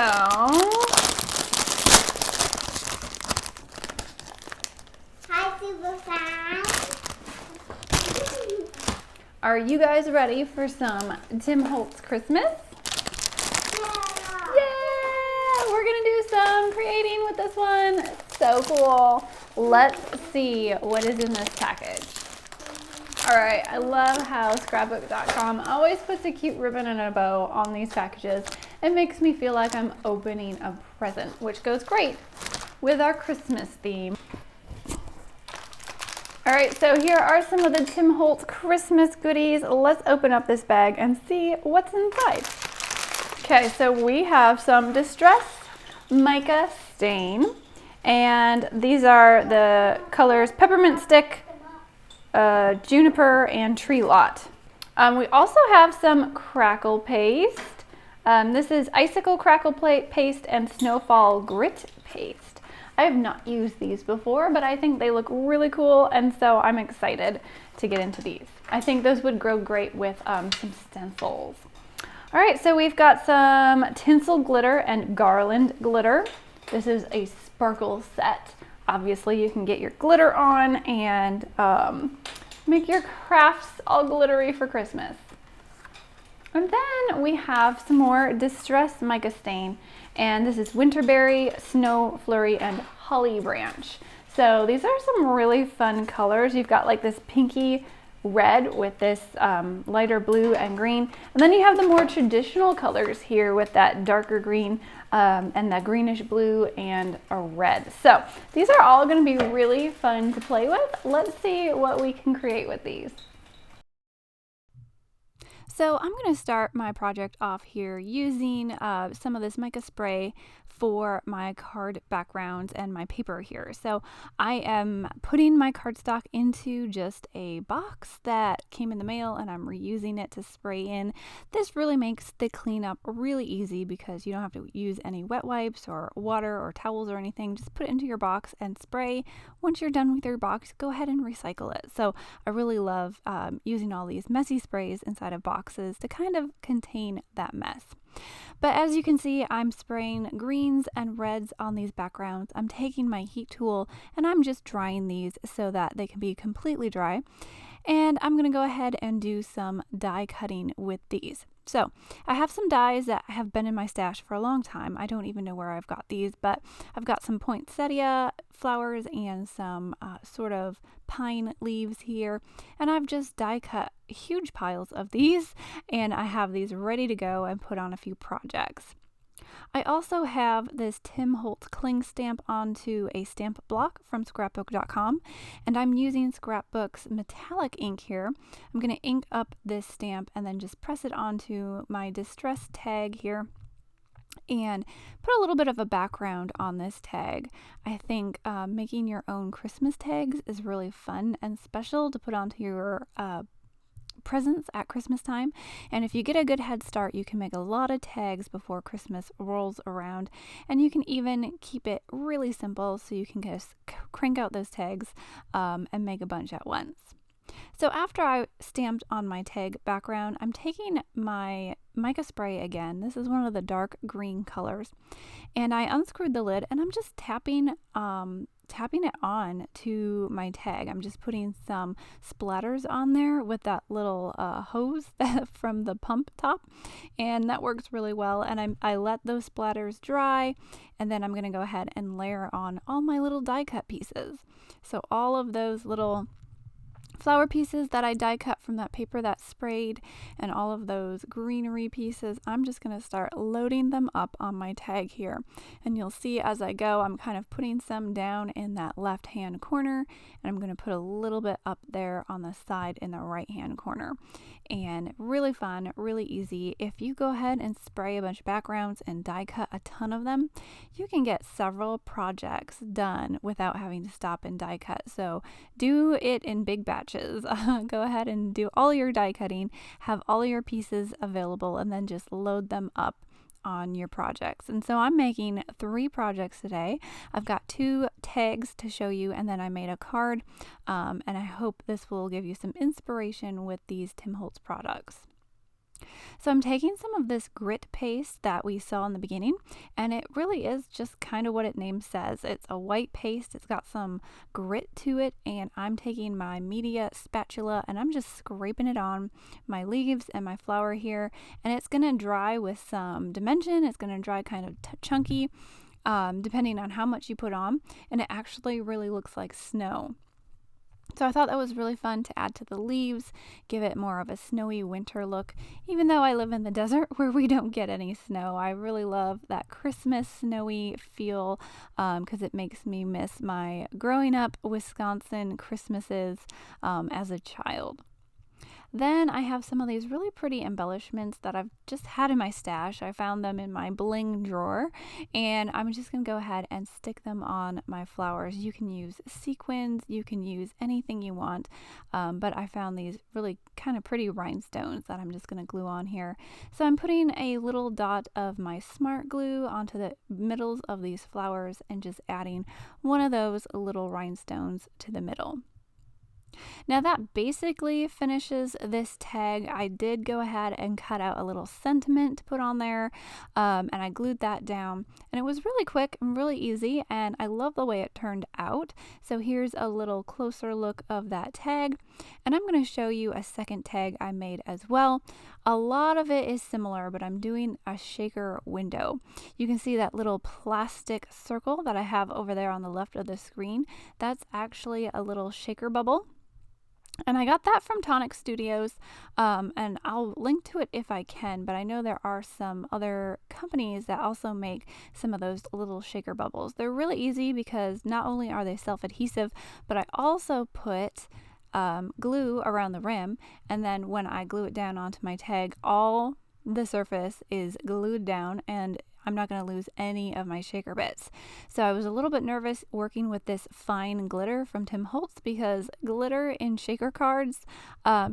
Hi, Super Fan. Are you guys ready for some Tim Holtz Christmas? Yeah! We're gonna do some creating with this one. So cool. Let's see what is in this package. All right, I love how Scrapbook.com always puts a cute ribbon and a bow on these packages. It makes me feel like I'm opening a present, which goes great with our Christmas theme. All right, so here are some of the Tim Holtz Christmas goodies. Let's open up this bag and see what's inside. Okay, so we have some Distress Mica Stain, and these are the colors Peppermint Stick, Juniper, and Tree Lot. We also have some Crackle Paste. This is Icicle Crackle Paste and Snowfall Grit Paste. I have not used these before, but I think they look really cool, and so I'm excited to get into these. I think those would grow great with some stencils. All right, so we've got some Tinsel Glitter and Garland Glitter. This is a sparkle set. Obviously, you can get your glitter on and make your crafts all glittery for Christmas. And then we have some more Distress Mica Stain, and this is Winterberry, Snow Flurry, and Holly Branch. So these are some really fun colors. You've got like this pinky red with this lighter blue and green, and then you have the more traditional colors here with that darker green and the greenish blue and a red. So these are all going to be really fun to play with. Let's see what we can create with these. So I'm going to start my project off here using some of this mica spray for my card backgrounds and my paper here. So I am putting my cardstock into just a box that came in the mail, and I'm reusing it to spray in. This really makes the cleanup really easy because you don't have to use any wet wipes or water or towels or anything. Just put it into your box and spray. Once you're done with your box, go ahead and recycle it. So I really love using all these messy sprays inside of boxes to kind of contain that mess. But as you can see, I'm spraying greens and reds on these backgrounds. I'm taking my heat tool and I'm just drying these so that they can be completely dry. And I'm going to go ahead and do some die cutting with these. So I have some dies that have been in my stash for a long time. I don't even know where I've got these, but I've got some poinsettia flowers and some sort of pine leaves here. And I've just die cut huge piles of these, and I have these ready to go and put on a few projects. I also have this Tim Holtz cling stamp onto a stamp block from Scrapbook.com, and I'm using Scrapbook's metallic ink here. I'm going to ink up this stamp and then just press it onto my distress tag here and put a little bit of a background on this tag. I think making your own Christmas tags is really fun and special to put onto your presents at Christmas time, and if you get a good head start, you can make a lot of tags before Christmas rolls around, and you can even keep it really simple so you can just crank out those tags and make a bunch at once. So after I stamped on my tag background, I'm taking my mica spray again. This is one of the dark green colors, and I unscrewed the lid and I'm just tapping it on to my tag. I'm just putting some splatters on there with that little hose from the pump top, and that works really well. And I let those splatters dry, and then I'm going to go ahead and layer on all my little die cut pieces. So all of those little flower pieces that I die cut from that paper that sprayed, and all of those greenery pieces, I'm just going to start loading them up on my tag here. And you'll see as I go, I'm kind of putting some down in that left hand corner, and I'm going to put a little bit up there on the side in the right hand corner. And really fun, really easy. If you go ahead and spray a bunch of backgrounds and die cut a ton of them, you can get several projects done without having to stop and die cut. So do it in big batches. Go ahead and do all your die cutting, have all your pieces available, and then just load them up on your projects. And so I'm making 3 projects today. I've got 2 tags to show you, and then I made a card, and I hope this will give you some inspiration with these Tim Holtz products. So I'm taking some of this grit paste that we saw in the beginning, and it really is just kind of what its name says. It's a white paste, it's got some grit to it, and I'm taking my media spatula and I'm just scraping it on my leaves and my flower here, and it's going to dry with some dimension. It's going to dry kind of chunky, depending on how much you put on, and it actually really looks like snow. So I thought that was really fun to add to the leaves, give it more of a snowy winter look. Even though I live in the desert where we don't get any snow, I really love that Christmas snowy feel because it makes me miss my growing up Wisconsin Christmases as a child. Then I have some of these really pretty embellishments that I've just had in my stash. I found them in my bling drawer, and I'm just going to go ahead and stick them on my flowers. You can use sequins, you can use anything you want, but I found these really kind of pretty rhinestones that I'm just going to glue on here. So I'm putting a little dot of my smart glue onto the middles of these flowers and just adding one of those little rhinestones to the middle. Now that basically finishes this tag. I did go ahead and cut out a little sentiment to put on there, and I glued that down, and it was really quick and really easy, and I love the way it turned out. So here's a little closer look of that tag, and I'm going to show you a second tag I made as well. A lot of it is similar, but I'm doing a shaker window. You can see that little plastic circle that I have over there on the left of the screen. That's actually a little shaker bubble. And I got that from Tonic Studios, and I'll link to it if I can, but I know there are some other companies that also make some of those little shaker bubbles. They're really easy because not only are they self-adhesive, but I also put glue around the rim, and then when I glue it down onto my tag, all the surface is glued down, and I'm not going to lose any of my shaker bits. So I was a little bit nervous working with this fine glitter from Tim Holtz because glitter in shaker cards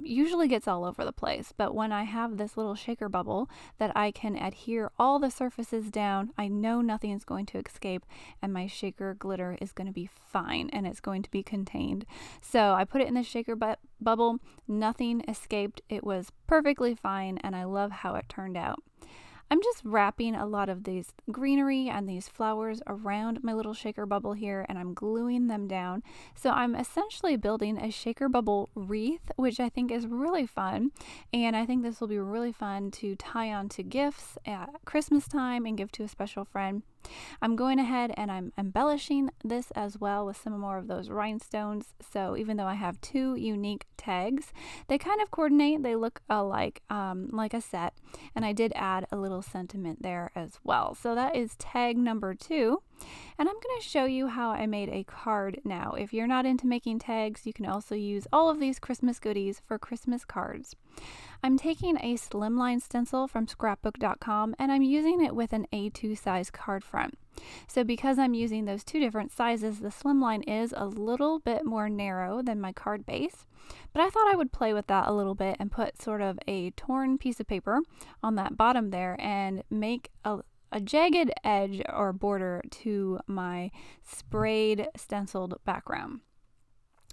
usually gets all over the place. But when I have this little shaker bubble that I can adhere all the surfaces down, I know nothing is going to escape, and my shaker glitter is going to be fine and it's going to be contained. So I put it in the shaker bubble, nothing escaped. It was perfectly fine, and I love how it turned out. I'm just wrapping a lot of these greenery and these flowers around my little shaker bubble here, and I'm gluing them down. So I'm essentially building a shaker bubble wreath, which I think is really fun. And I think this will be really fun to tie on to gifts at Christmas time and give to a special friend. I'm going ahead and I'm embellishing this as well with some more of those rhinestones. So even though I have two unique tags, they kind of coordinate. They look alike, like a set. And I did add a little sentiment there as well. So that is tag number 2. And I'm going to show you how I made a card now. If you're not into making tags, you can also use all of these Christmas goodies for Christmas cards. I'm taking a Slimline stencil from Scrapbook.com, and I'm using it with an A2 size card front. So because I'm using those two different sizes, the Slimline is a little bit more narrow than my card base, but I thought I would play with that a little bit and put sort of a torn piece of paper on that bottom there and make a jagged edge or border to my sprayed stenciled background.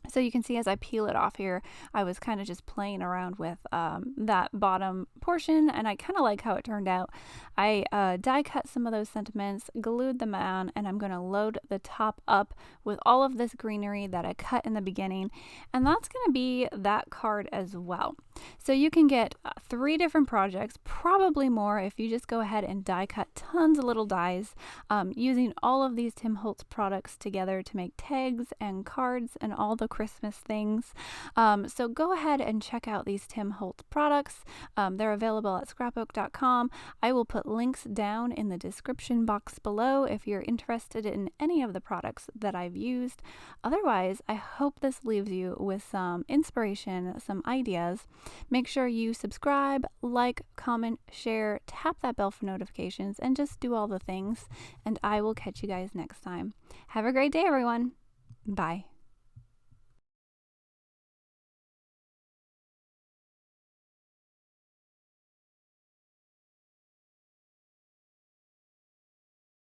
So you can see as I peel it off here, I was kind of just playing around with that bottom portion, and I kind of like how it turned out. I die cut some of those sentiments, glued them on, and I'm going to load the top up with all of this greenery that I cut in the beginning, and that's going to be that card as well. So you can get 3 different projects, probably more if you just go ahead and die cut tons of little dies using all of these Tim Holtz products together to make tags and cards and all the Christmas things. So go ahead and check out these Tim Holtz products. They're available at Scrapbook.com. I will put links down in the description box below if you're interested in any of the products that I've used. Otherwise, I hope this leaves you with some inspiration, some ideas. Make sure you subscribe, like, comment, share, tap that bell for notifications, and just do all the things. And I will catch you guys next time. Have a great day, everyone. Bye.